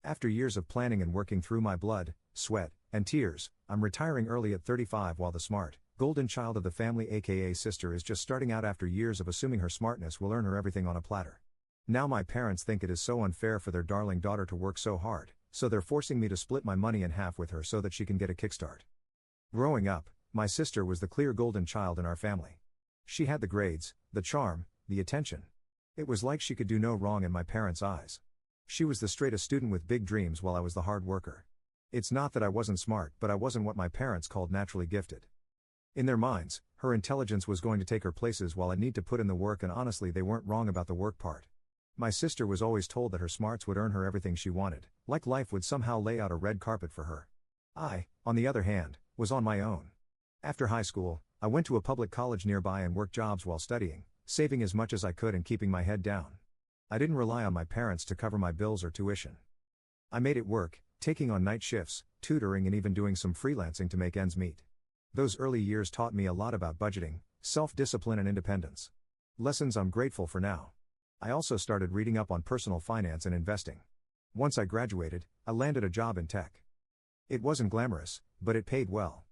After years of planning and working through my blood, sweat, and tears, I'm retiring early at 35 while the smart, golden child of the family aka sister is just starting out after years of assuming her smartness will earn her everything on a platter. Now my parents think it is so unfair for their darling daughter to work so hard, so they're forcing me to split my money in half with her so that she can get a kickstart. Growing up, my sister was the clear golden child in our family. She had the grades, the charm, the attention. It was like she could do no wrong in my parents' eyes. She was the straightest student with big dreams while I was the hard worker. It's not that I wasn't smart, but I wasn't what my parents called naturally gifted. In their minds, her intelligence was going to take her places while I'd need to put in the work, and honestly they weren't wrong about the work part. My sister was always told that her smarts would earn her everything she wanted, like life would somehow lay out a red carpet for her. I, on the other hand, was on my own. After high school, I went to a public college nearby and worked jobs while studying, saving as much as I could and keeping my head down. I didn't rely on my parents to cover my bills or tuition. I made it work, taking on night shifts, tutoring, and even doing some freelancing to make ends meet. Those early years taught me a lot about budgeting, self-discipline, and independence. Lessons I'm grateful for now. I also started reading up on personal finance and investing. Once I graduated, I landed a job in tech. It wasn't glamorous, but it paid well.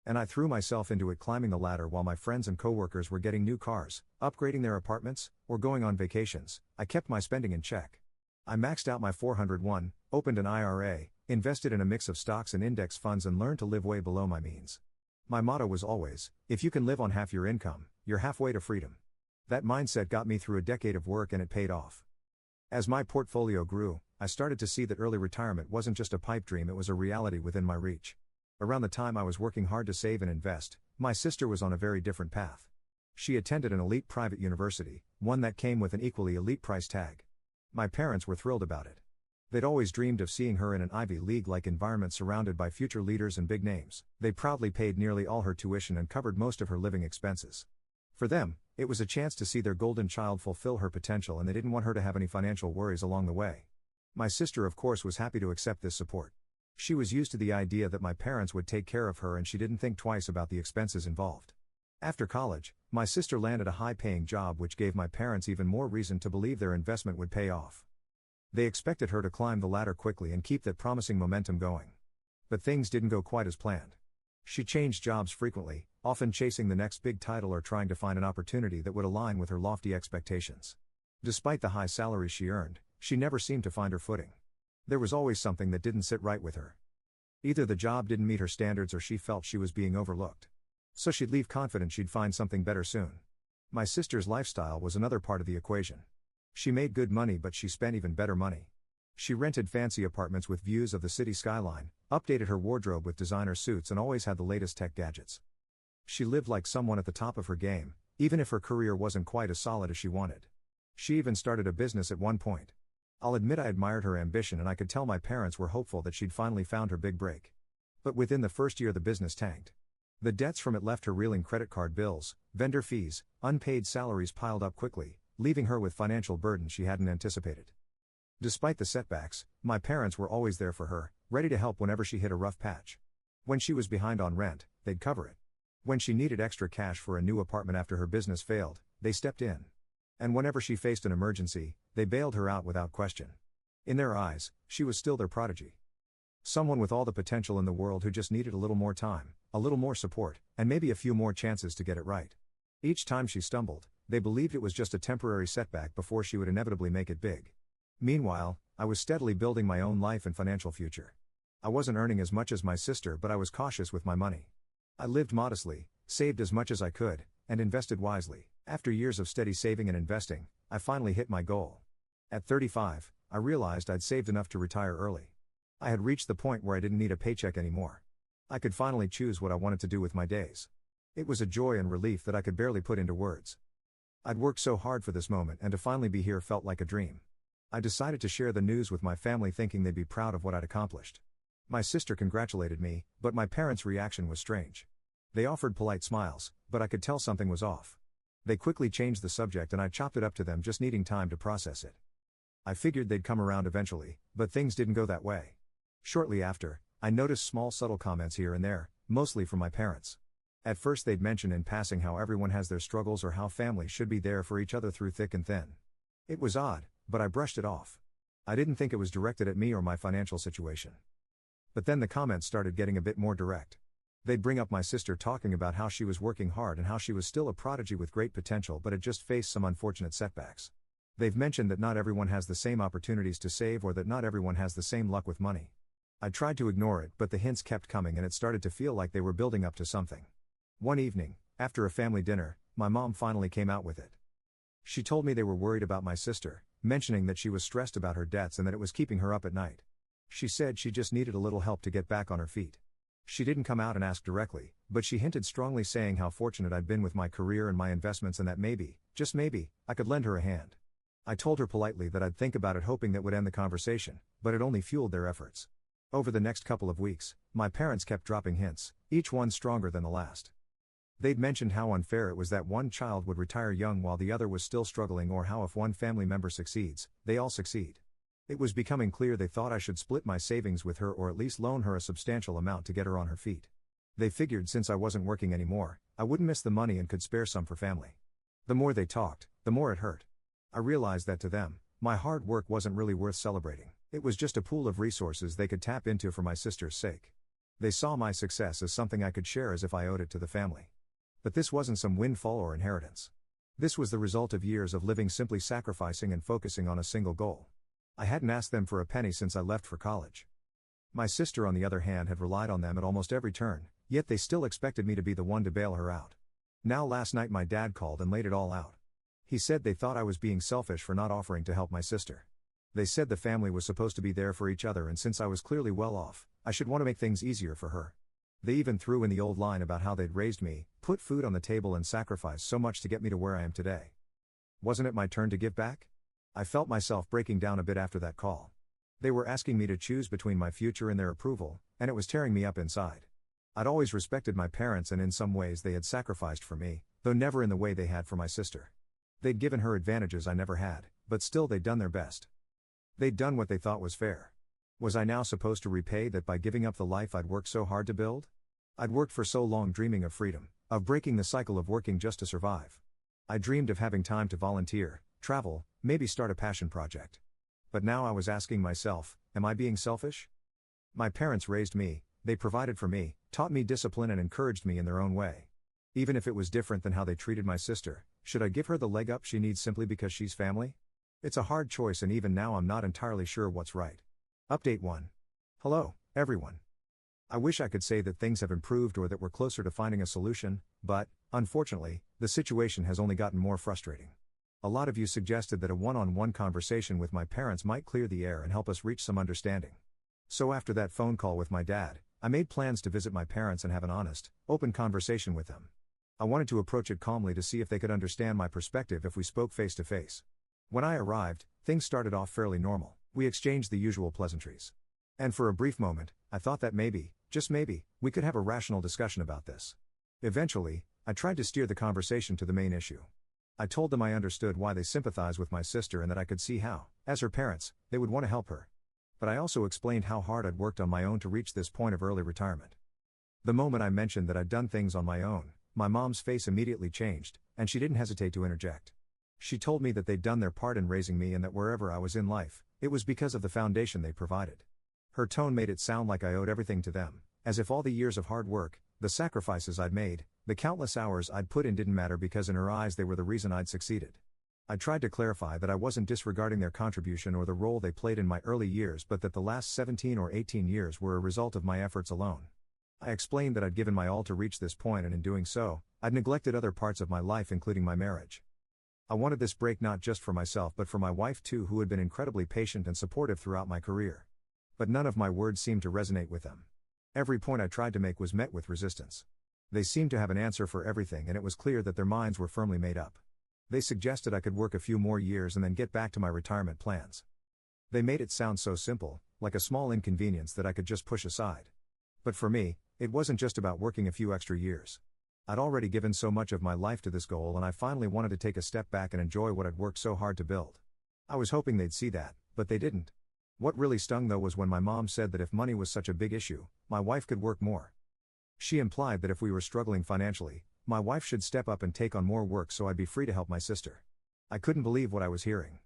And I threw myself into it, climbing the ladder while my friends and coworkers were getting new cars, upgrading their apartments, or going on vacations. I kept my spending in check. I maxed out my 401, opened an IRA, invested in a mix of stocks and index funds, and learned to live way below my means. My motto was always, if you can live on half your income, you're halfway to freedom. That mindset got me through a decade of work, and it paid off. As my portfolio grew, I started to see that early retirement wasn't just a pipe dream, it was a reality within my reach. Around the time I was working hard to save and invest, my sister was on a very different path. She attended an elite private university, one that came with an equally elite price tag. My parents were thrilled about it. They'd always dreamed of seeing her in an Ivy League-like environment surrounded by future leaders and big names. They proudly paid nearly all her tuition and covered most of her living expenses. For them, it was a chance to see their golden child fulfill her potential, and they didn't want her to have any financial worries along the way. My sister, of course, was happy to accept this support. She was used to the idea that my parents would take care of her, and she didn't think twice about the expenses involved. After college, my sister landed a high-paying job, which gave my parents even more reason to believe their investment would pay off. They expected her to climb the ladder quickly and keep that promising momentum going. But things didn't go quite as planned. She changed jobs frequently, often chasing the next big title or trying to find an opportunity that would align with her lofty expectations. Despite the high salary she earned, she never seemed to find her footing. There was always something that didn't sit right with her. Either the job didn't meet her standards or she felt she was being overlooked. So she'd leave confident she'd find something better soon. My sister's lifestyle was another part of the equation. She made good money, but she spent even better money. She rented fancy apartments with views of the city skyline, updated her wardrobe with designer suits, and always had the latest tech gadgets. She lived like someone at the top of her game, even if her career wasn't quite as solid as she wanted. She even started a business at one point. I'll admit I admired her ambition, and I could tell my parents were hopeful that she'd finally found her big break. But within the first year the business tanked. The debts from it left her reeling. Credit card bills, vendor fees, unpaid salaries piled up quickly, leaving her with financial burdens she hadn't anticipated. Despite the setbacks, my parents were always there for her, ready to help whenever she hit a rough patch. When she was behind on rent, they'd cover it. When she needed extra cash for a new apartment after her business failed, they stepped in. And whenever she faced an emergency, they bailed her out without question. In their eyes, she was still their prodigy. Someone with all the potential in the world who just needed a little more time, a little more support, and maybe a few more chances to get it right. Each time she stumbled, they believed it was just a temporary setback before she would inevitably make it big. Meanwhile, I was steadily building my own life and financial future. I wasn't earning as much as my sister, but I was cautious with my money. I lived modestly, saved as much as I could, and invested wisely. After years of steady saving and investing, I finally hit my goal. At 35, I realized I'd saved enough to retire early. I had reached the point where I didn't need a paycheck anymore. I could finally choose what I wanted to do with my days. It was a joy and relief that I could barely put into words. I'd worked so hard for this moment, and to finally be here felt like a dream. I decided to share the news with my family, thinking they'd be proud of what I'd accomplished. My sister congratulated me, but my parents' reaction was strange. They offered polite smiles, but I could tell something was off. They quickly changed the subject, and I chopped it up to them, just needing time to process it. I figured they'd come around eventually, but things didn't go that way. Shortly after, I noticed small subtle comments here and there, mostly from my parents. At first they'd mention in passing how everyone has their struggles or how families should be there for each other through thick and thin. It was odd, but I brushed it off. I didn't think it was directed at me or my financial situation. But then the comments started getting a bit more direct. They'd bring up my sister talking about how she was working hard and how she was still a prodigy with great potential but had just faced some unfortunate setbacks. They've mentioned that not everyone has the same opportunities to save or that not everyone has the same luck with money. I tried to ignore it, but the hints kept coming and it started to feel like they were building up to something. One evening, after a family dinner, my mom finally came out with it. She told me they were worried about my sister, mentioning that she was stressed about her debts and that it was keeping her up at night. She said she just needed a little help to get back on her feet. She didn't come out and ask directly, but she hinted strongly, saying how fortunate I'd been with my career and my investments and that maybe, just maybe, I could lend her a hand. I told her politely that I'd think about it, hoping that would end the conversation, but it only fueled their efforts. Over the next couple of weeks, my parents kept dropping hints, each one stronger than the last. They'd mentioned how unfair it was that one child would retire young while the other was still struggling, or how if one family member succeeds, they all succeed. It was becoming clear they thought I should split my savings with her or at least loan her a substantial amount to get her on her feet. They figured since I wasn't working anymore, I wouldn't miss the money and could spare some for family. The more they talked, the more it hurt. I realized that to them, my hard work wasn't really worth celebrating. It was just a pool of resources they could tap into for my sister's sake. They saw my success as something I could share as if I owed it to the family. But this wasn't some windfall or inheritance. This was the result of years of living simply, sacrificing and focusing on a single goal. I hadn't asked them for a penny since I left for college. My sister, on the other hand, had relied on them at almost every turn, yet they still expected me to be the one to bail her out. Now last night my dad called and laid it all out. He said they thought I was being selfish for not offering to help my sister. They said the family was supposed to be there for each other, and since I was clearly well off, I should want to make things easier for her. They even threw in the old line about how they'd raised me, put food on the table and sacrificed so much to get me to where I am today. Wasn't it my turn to give back? I felt myself breaking down a bit after that call. They were asking me to choose between my future and their approval, and it was tearing me up inside. I'd always respected my parents, and in some ways they had sacrificed for me, though never in the way they had for my sister. They'd given her advantages I never had, but still they'd done their best. They'd done what they thought was fair. Was I now supposed to repay that by giving up the life I'd worked so hard to build? I'd worked for so long dreaming of freedom, of breaking the cycle of working just to survive. I dreamed of having time to volunteer, travel, maybe start a passion project. But now I was asking myself, am I being selfish? My parents raised me, they provided for me, taught me discipline and encouraged me in their own way. Even if it was different than how they treated my sister, should I give her the leg up she needs simply because she's family? It's a hard choice, and even now I'm not entirely sure what's right. Update 1. Hello, everyone. I wish I could say that things have improved or that we're closer to finding a solution, but, unfortunately, the situation has only gotten more frustrating. A lot of you suggested that a one-on-one conversation with my parents might clear the air and help us reach some understanding. So after that phone call with my dad, I made plans to visit my parents and have an honest, open conversation with them. I wanted to approach it calmly to see if they could understand my perspective if we spoke face to face. When I arrived, things started off fairly normal. We exchanged the usual pleasantries. And for a brief moment, I thought that maybe, just maybe, we could have a rational discussion about this. Eventually, I tried to steer the conversation to the main issue. I told them I understood why they sympathize with my sister and that I could see how, as her parents, they would want to help her. But I also explained how hard I'd worked on my own to reach this point of early retirement. The moment I mentioned that I'd done things on my own, my mom's face immediately changed, and she didn't hesitate to interject. She told me that they'd done their part in raising me and that wherever I was in life, it was because of the foundation they provided. Her tone made it sound like I owed everything to them, as if all the years of hard work, the sacrifices I'd made, the countless hours I'd put in didn't matter because in her eyes they were the reason I'd succeeded. I tried to clarify that I wasn't disregarding their contribution or the role they played in my early years, but that the last 17 or 18 years were a result of my efforts alone. I explained that I'd given my all to reach this point, and in doing so, I'd neglected other parts of my life, including my marriage. I wanted this break not just for myself but for my wife too, who had been incredibly patient and supportive throughout my career. But none of my words seemed to resonate with them. Every point I tried to make was met with resistance. They seemed to have an answer for everything, and it was clear that their minds were firmly made up. They suggested I could work a few more years and then get back to my retirement plans. They made it sound so simple, like a small inconvenience that I could just push aside. But for me, it wasn't just about working a few extra years. I'd already given so much of my life to this goal, and I finally wanted to take a step back and enjoy what I'd worked so hard to build. I was hoping they'd see that, but they didn't. What really stung though was when my mom said that if money was such a big issue, my wife could work more. She implied that if we were struggling financially, my wife should step up and take on more work so I'd be free to help my sister. I couldn't believe what I was hearing.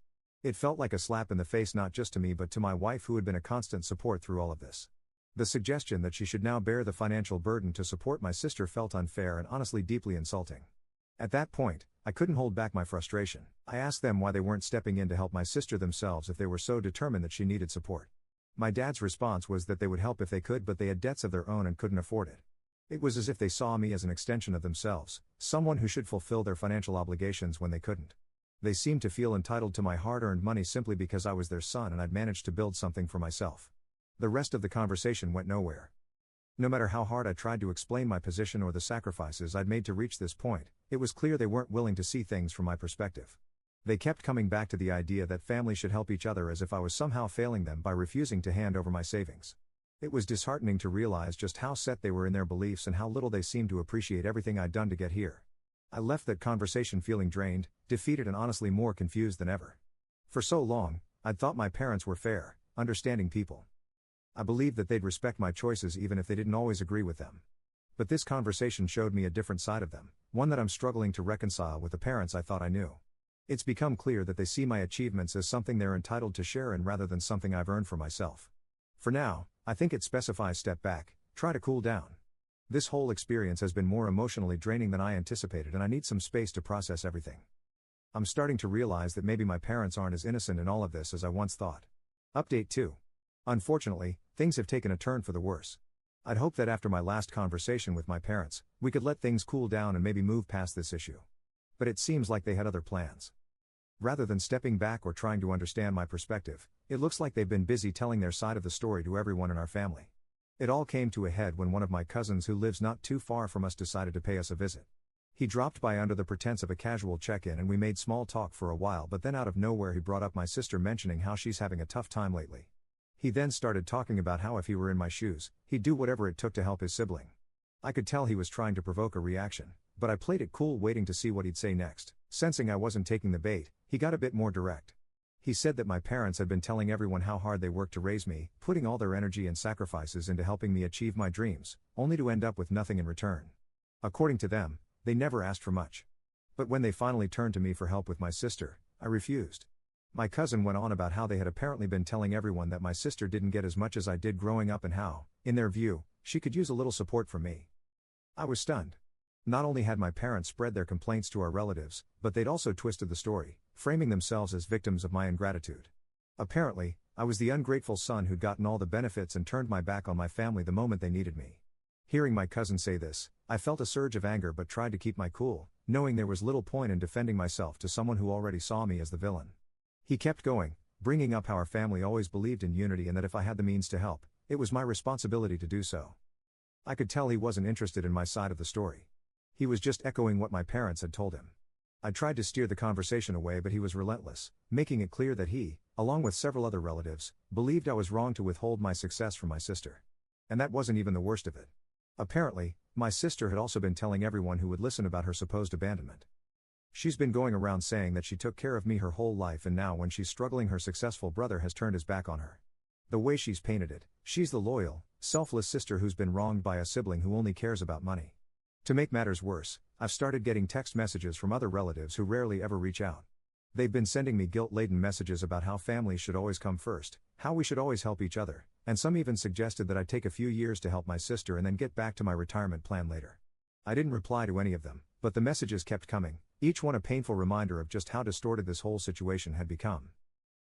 It felt like a slap in the face not just to me but to my wife, who had been a constant support through all of this. The suggestion that she should now bear the financial burden to support my sister felt unfair and honestly deeply insulting. At that point, I couldn't hold back my frustration. I asked them why they weren't stepping in to help my sister themselves if they were so determined that she needed support. My dad's response was that they would help if they could, but they had debts of their own and couldn't afford it. It was as if they saw me as an extension of themselves, someone who should fulfill their financial obligations when they couldn't. They seemed to feel entitled to my hard-earned money simply because I was their son and I'd managed to build something for myself. The rest of the conversation went nowhere. No matter how hard I tried to explain my position or the sacrifices I'd made to reach this point, it was clear they weren't willing to see things from my perspective. They kept coming back to the idea that families should help each other, as if I was somehow failing them by refusing to hand over my savings. It was disheartening to realize just how set they were in their beliefs and how little they seemed to appreciate everything I'd done to get here. I left that conversation feeling drained, defeated, and honestly more confused than ever. For so long, I'd thought my parents were fair, understanding people. I believed that they'd respect my choices even if they didn't always agree with them. But this conversation showed me a different side of them, one that I'm struggling to reconcile with the parents I thought I knew. It's become clear that they see my achievements as something they're entitled to share in rather than something I've earned for myself. For now, I think it specifies step back, try to cool down. This whole experience has been more emotionally draining than I anticipated, and I need some space to process everything. I'm starting to realize that maybe my parents aren't as innocent in all of this as I once thought. Update 2. Unfortunately, things have taken a turn for the worse. I'd hoped that after my last conversation with my parents, we could let things cool down and maybe move past this issue. But it seems like they had other plans. Rather than stepping back or trying to understand my perspective, it looks like they've been busy telling their side of the story to everyone in our family. It all came to a head when one of my cousins who lives not too far from us decided to pay us a visit. He dropped by under the pretense of a casual check-in and we made small talk for a while, but then out of nowhere he brought up my sister, mentioning how she's having a tough time lately. He then started talking about how if he were in my shoes, he'd do whatever it took to help his sibling. I could tell he was trying to provoke a reaction, but I played it cool, waiting to see what he'd say next. Sensing I wasn't taking the bait, he got a bit more direct. He said that my parents had been telling everyone how hard they worked to raise me, putting all their energy and sacrifices into helping me achieve my dreams, only to end up with nothing in return. According to them, they never asked for much. But when they finally turned to me for help with my sister, I refused. My cousin went on about how they had apparently been telling everyone that my sister didn't get as much as I did growing up and how, in their view, she could use a little support from me. I was stunned. Not only had my parents spread their complaints to our relatives, but they'd also twisted the story, framing themselves as victims of my ingratitude. Apparently, I was the ungrateful son who'd gotten all the benefits and turned my back on my family the moment they needed me. Hearing my cousin say this, I felt a surge of anger but tried to keep my cool, knowing there was little point in defending myself to someone who already saw me as the villain. He kept going, bringing up how our family always believed in unity and that if I had the means to help, it was my responsibility to do so. I could tell he wasn't interested in my side of the story. He was just echoing what my parents had told him. I tried to steer the conversation away, but he was relentless, making it clear that he, along with several other relatives, believed I was wrong to withhold my success from my sister. And that wasn't even the worst of it. Apparently, my sister had also been telling everyone who would listen about her supposed abandonment. She's been going around saying that she took care of me her whole life, and now when she's struggling, her successful brother has turned his back on her. The way she's painted it, she's the loyal, selfless sister who's been wronged by a sibling who only cares about money. To make matters worse, I've started getting text messages from other relatives who rarely ever reach out. They've been sending me guilt-laden messages about how families should always come first, how we should always help each other, and some even suggested that I'd take a few years to help my sister and then get back to my retirement plan later. I didn't reply to any of them, but the messages kept coming, each one a painful reminder of just how distorted this whole situation had become.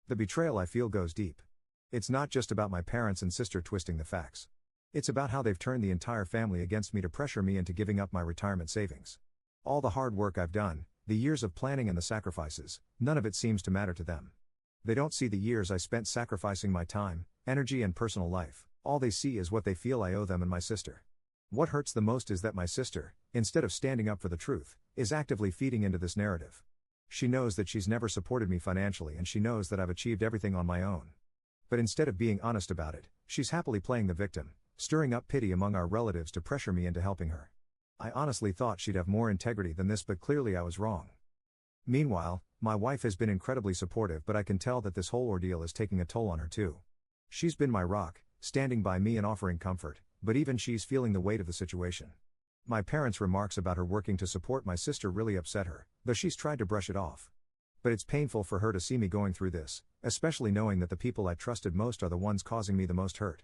The betrayal I feel goes deep. It's not just about my parents and sister twisting the facts. It's about how they've turned the entire family against me to pressure me into giving up my retirement savings. All the hard work I've done, the years of planning and the sacrifices, none of it seems to matter to them. They don't see the years I spent sacrificing my time, energy and personal life. All they see is what they feel I owe them and my sister. What hurts the most is that my sister, instead of standing up for the truth, is actively feeding into this narrative. She knows that she's never supported me financially, and she knows that I've achieved everything on my own. But instead of being honest about it, she's happily playing the victim, stirring up pity among our relatives to pressure me into helping her. I honestly thought she'd have more integrity than this, but clearly I was wrong. Meanwhile, my wife has been incredibly supportive, but I can tell that this whole ordeal is taking a toll on her too. She's been my rock, standing by me and offering comfort, but even she's feeling the weight of the situation. My parents' remarks about her working to support my sister really upset her, though she's tried to brush it off. But it's painful for her to see me going through this, especially knowing that the people I trusted most are the ones causing me the most hurt.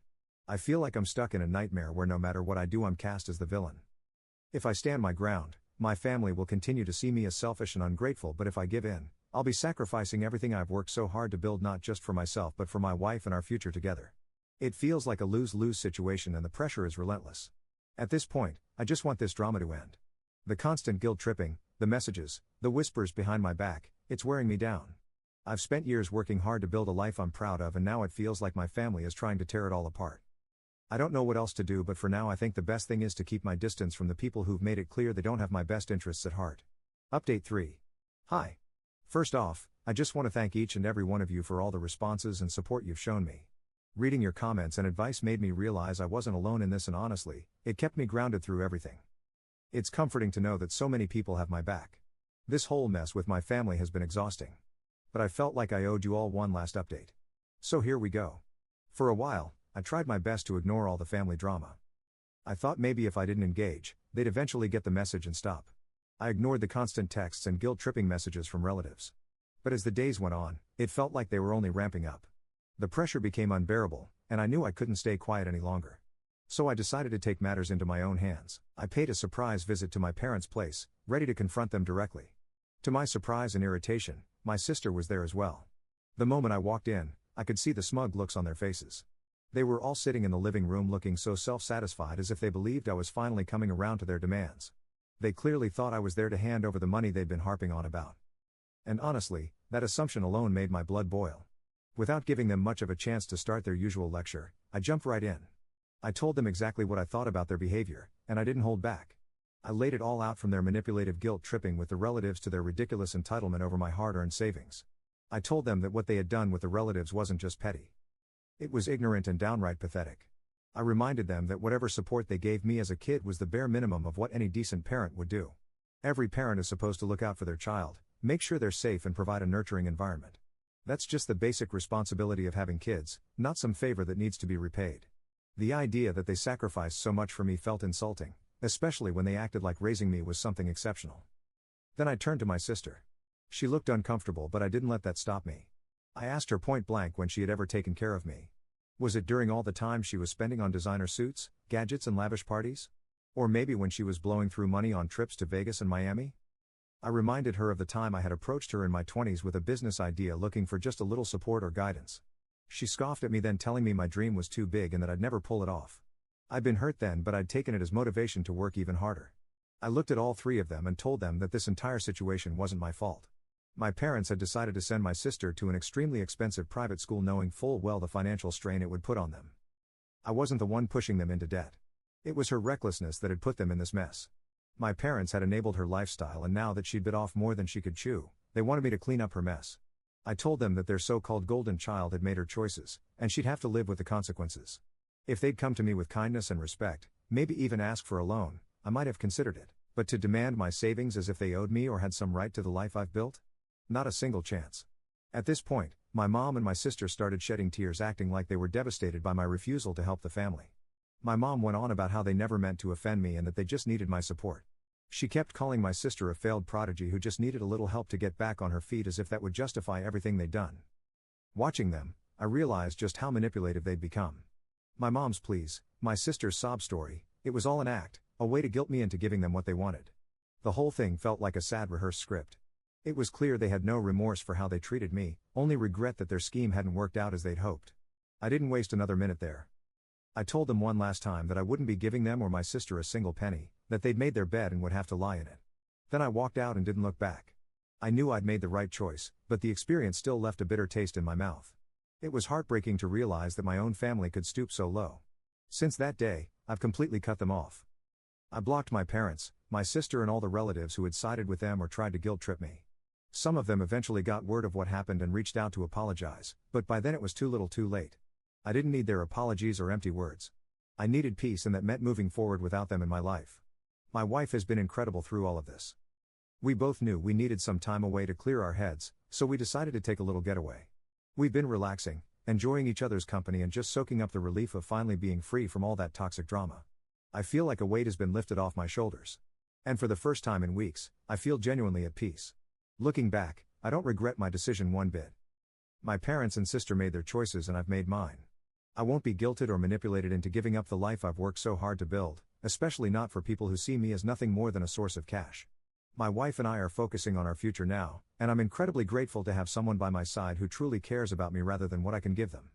I feel like I'm stuck in a nightmare where no matter what I do I'm cast as the villain. If I stand my ground, my family will continue to see me as selfish and ungrateful, but if I give in, I'll be sacrificing everything I've worked so hard to build, not just for myself but for my wife and our future together. It feels like a lose-lose situation and the pressure is relentless. At this point, I just want this drama to end. The constant guilt-tripping, the messages, the whispers behind my back, it's wearing me down. I've spent years working hard to build a life I'm proud of, and now it feels like my family is trying to tear it all apart. I don't know what else to do, but for now I think the best thing is to keep my distance from the people who've made it clear they don't have my best interests at heart. Update 3. Hi. First off, I just want to thank each and every one of you for all the responses and support you've shown me. Reading your comments and advice made me realize I wasn't alone in this, and honestly, it kept me grounded through everything. It's comforting to know that so many people have my back. This whole mess with my family has been exhausting. But I felt like I owed you all one last update. So here we go. For a while, I tried my best to ignore all the family drama. I thought maybe if I didn't engage, they'd eventually get the message and stop. I ignored the constant texts and guilt-tripping messages from relatives. But as the days went on, it felt like they were only ramping up. The pressure became unbearable, and I knew I couldn't stay quiet any longer. So I decided to take matters into my own hands. I paid a surprise visit to my parents' place, ready to confront them directly. To my surprise and irritation, my sister was there as well. The moment I walked in, I could see the smug looks on their faces. They were all sitting in the living room looking so self-satisfied, as if they believed I was finally coming around to their demands. They clearly thought I was there to hand over the money they'd been harping on about. And honestly, that assumption alone made my blood boil. Without giving them much of a chance to start their usual lecture, I jumped right in. I told them exactly what I thought about their behavior, and I didn't hold back. I laid it all out, from their manipulative guilt-tripping with the relatives to their ridiculous entitlement over my hard-earned savings. I told them that what they had done with the relatives wasn't just petty. It was ignorant and downright pathetic. I reminded them that whatever support they gave me as a kid was the bare minimum of what any decent parent would do. Every parent is supposed to look out for their child, make sure they're safe and provide a nurturing environment. That's just the basic responsibility of having kids, not some favor that needs to be repaid. The idea that they sacrificed so much for me felt insulting, especially when they acted like raising me was something exceptional. Then I turned to my sister. She looked uncomfortable, but I didn't let that stop me. I asked her point blank when she had ever taken care of me. Was it during all the time she was spending on designer suits, gadgets and lavish parties? Or maybe when she was blowing through money on trips to Vegas and Miami? I reminded her of the time I had approached her in my 20s with a business idea, looking for just a little support or guidance. She scoffed at me then, telling me my dream was too big and that I'd never pull it off. I'd been hurt then, but I'd taken it as motivation to work even harder. I looked at all three of them and told them that this entire situation wasn't my fault. My parents had decided to send my sister to an extremely expensive private school, knowing full well the financial strain it would put on them. I wasn't the one pushing them into debt. It was her recklessness that had put them in this mess. My parents had enabled her lifestyle, and now that she'd bit off more than she could chew, they wanted me to clean up her mess. I told them that their so-called golden child had made her choices, and she'd have to live with the consequences. If they'd come to me with kindness and respect, maybe even ask for a loan, I might have considered it, but to demand my savings as if they owed me or had some right to the life I've built? Not a single chance. At this point, my mom and my sister started shedding tears, acting like they were devastated by my refusal to help the family. My mom went on about how they never meant to offend me and that they just needed my support. She kept calling my sister a failed prodigy who just needed a little help to get back on her feet, as if that would justify everything they'd done. Watching them, I realized just how manipulative they'd become. My mom's pleas, my sister's sob story, it was all an act, a way to guilt me into giving them what they wanted. The whole thing felt like a sad rehearsed script. It was clear they had no remorse for how they treated me, only regret that their scheme hadn't worked out as they'd hoped. I didn't waste another minute there. I told them one last time that I wouldn't be giving them or my sister a single penny, that they'd made their bed and would have to lie in it. Then I walked out and didn't look back. I knew I'd made the right choice, but the experience still left a bitter taste in my mouth. It was heartbreaking to realize that my own family could stoop so low. Since that day, I've completely cut them off. I blocked my parents, my sister and all the relatives who had sided with them or tried to guilt-trip me. Some of them eventually got word of what happened and reached out to apologize, but by then it was too little too late. I didn't need their apologies or empty words. I needed peace, and that meant moving forward without them in my life. My wife has been incredible through all of this. We both knew we needed some time away to clear our heads, so we decided to take a little getaway. We've been relaxing, enjoying each other's company and just soaking up the relief of finally being free from all that toxic drama. I feel like a weight has been lifted off my shoulders. And for the first time in weeks, I feel genuinely at peace. Looking back, I don't regret my decision one bit. My parents and sister made their choices and I've made mine. I won't be guilted or manipulated into giving up the life I've worked so hard to build, especially not for people who see me as nothing more than a source of cash. My wife and I are focusing on our future now, and I'm incredibly grateful to have someone by my side who truly cares about me rather than what I can give them.